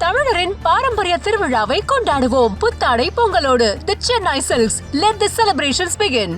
தமிழரின் பாரம்பரிய திருவிழாவை கொண்டாடுவோம் புத்தாடை பொங்கலோடு. The Chennai Silks. Let the celebrations begin.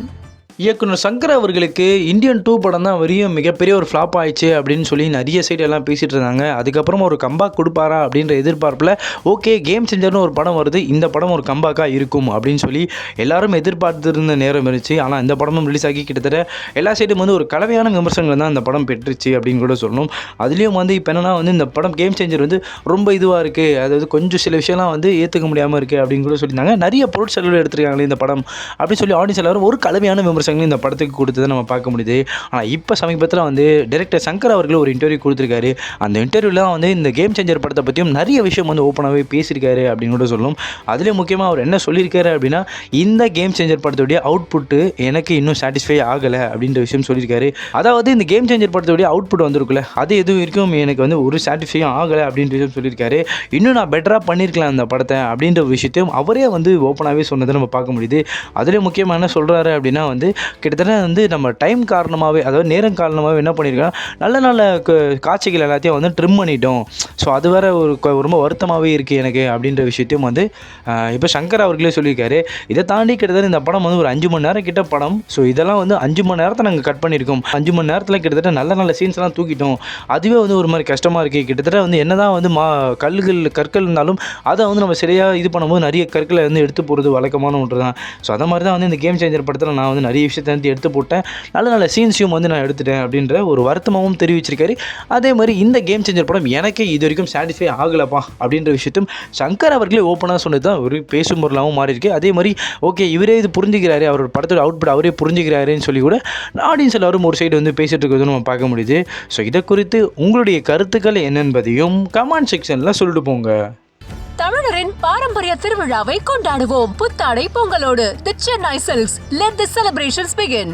இயக்குனர் சங்கர் அவர்களுக்கு இந்தியன் 2 படம் தான் வரையும் மிகப்பெரிய ஒரு ஃப்ளாப் ஆயிடுச்சு அப்படின்னு சொல்லி நிறைய சைடு எல்லாம் பேசிகிட்டு இருந்தாங்க. அதுக்கப்புறம் ஒரு கம்பேக் கொடுப்பாரா அப்படின்ற எதிர்பார்ப்பில் ஓகே கேம் செஞ்சர்னு ஒரு படம் வருது, இந்த படம் ஒரு கம்பேக்காக இருக்கும் அப்படின்னு சொல்லி எல்லாரும் எதிர்பார்த்துருந்த நேரம் இருந்துச்சு. ஆனால் இந்த படமும் ரிலீஸ் ஆகி கிட்டத்தட்ட எல்லா சைடும் வந்து ஒரு கலவையான விமர்சனங்கள் தான் இந்த படம் பெற்றுச்சு அப்படின்னு கூட சொல்லணும். அதுலேயும் வந்து இப்போ என்னன்னா வந்து இந்த படம் கேம் சேஞ்சர் வந்து ரொம்ப இதுவாக இருக்குது, அதாவது கொஞ்சம் சில விஷயம்லாம் வந்து ஏற்றுக்க முடியாமல் இருக்குது அப்படின்னு கூட சொல்லியிருந்தாங்க. நிறைய பொருட்செலவில் எடுத்துருக்காங்களே இந்த படம் அப்படின்னு சொல்லி ஆடியன்ஸ் எல்லாரும் ஒரு கலவையான விமர்சனம் இந்த படத்துக்கு கொடுத்ததை நம்ம பார்க்க முடியுது. ஆனால் இப்போ சமீபத்தில் வந்து டைரக்டர் சங்கர் அவர்கள் ஒரு இன்டர்வியூ கொடுத்துருக்காரு. அந்த இன்டர்வியூவில் வந்து இந்த கேம் சேஞ்சர் படத்தை பற்றியும் நிறைய விஷயம் வந்து ஓப்பனாகவே பேசியிருக்காரு அப்படின்னு கூட சொல்லணும். அதுலேயும் முக்கியமாக அவர் என்ன சொல்லியிருக்காரு அப்படின்னா, இந்த கேம் சேஞ்சர் படத்துடைய அவுட்புட்டு எனக்கு இன்னும் சாட்டிஸ்ஃபை ஆகலை அப்படின்ற விஷயம் சொல்லியிருக்காரு. அதாவது இந்த கேம் சேஞ்சர் படத்துடைய அவுட்புட் வந்திருக்குல்ல, அது எதுவும் வரைக்கும் எனக்கு வந்து ஒரு சாட்டிஸ்ஃபையும் ஆகலை அப்படின்ற விஷயம் சொல்லியிருக்காரு. இன்னும் நான் பெட்டராக பண்ணியிருக்கலாம் அந்த படத்தை அப்படின்ற விஷயத்தையும் அவரே வந்து ஓப்பனாகவே சொன்னதை நம்ம பார்க்க முடியுது. அதுலேயும் முக்கியமாக என்ன சொல்கிறாரு அப்படின்னா வந்து கிட்டத்தட்ட வந்து நம்ம டைம் காரணமாகவே, அதாவது நேரம் காரணமாகவே என்ன பண்ணியிருக்கோம், நல்ல நல்ல காட்சிகள் எல்லாத்தையும் வந்து ட்ரிம் பண்ணிட்டோம். ஸோ அது வேறு ஒரு ரொம்ப வருத்தமாகவே இருக்குது எனக்கு அப்படின்ற விஷயத்தையும் வந்து இப்போ சங்கர் அவர்களே சொல்லியிருக்காரு. இதை தாண்டி கிட்டத்தட்ட இந்த படம் வந்து ஒரு 5 மணி நேரம் கிட்ட படம். ஸோ இதெல்லாம் வந்து 5 மணி நேரத்தை நாங்கள் கட் பண்ணியிருக்கோம். 5 மணி நேரத்தில் கிட்டத்தட்ட நல்ல நல்ல சீன்ஸ்லாம் தூக்கிட்டோம். அதுவே வந்து ஒரு மாதிரி கஷ்டமாக இருக்குது. கிட்டத்தட்ட வந்து என்ன தான் வந்து கற்கள் இருந்தாலும் அதை வந்து நம்ம சரியாக இது பண்ணும்போது நிறைய கற்களை வந்து எடுத்து போகிறது வழக்கமான ஒன்று தான். ஸோ அதை மாதிரி தான் வந்து இந்த கேம் சேஞ்சர் படத்தில் நான் வந்து நிறைய விஷயத்தை வந்து எடுத்து போட்டேன், நல்ல நல்ல சீன்ஸையும் வந்து நான் எடுத்துட்டேன் அப்படின்ற ஒரு வருத்தமாகவும் தெரிவிச்சிருக்காரு. அதே மாதிரி இந்த கேம் சேஞ்சர் படம் எனக்கு இது வரைக்கும் சாட்டிஸ்ஃபை ஆகலப்பா அப்படின்ற விஷயத்தையும் சங்கர் அவர்களே ஓப்பனாக சொன்னது தான் ஒரு பேசும் பொருளாகவும் மாறி இருக்கு. அதே மாதிரி ஓகே இவரே இது புரிஞ்சுக்கிறாரு, அவரோட படத்தோட அவுட்புட் அவரே புரிஞ்சுக்கிறாருன்னு சொல்லி கூட ஆடியன்ஸ் எல்லாரும் ஒரு சைடு வந்து பேசிட்டு இருக்கிறது நம்ம பார்க்க முடியுது. ஸோ இதை குறித்து உங்களுடைய கருத்துக்கள் என்னென்பதையும் கமெண்ட் செக்ஷனில் சொல்லிட்டு போங்க. தமிழரின் பாரம்பரிய திருவிழாவை கொண்டாடுவோம் புத்தாடை பொங்கலோடு. The Chennai Silks. Let the celebrations begin.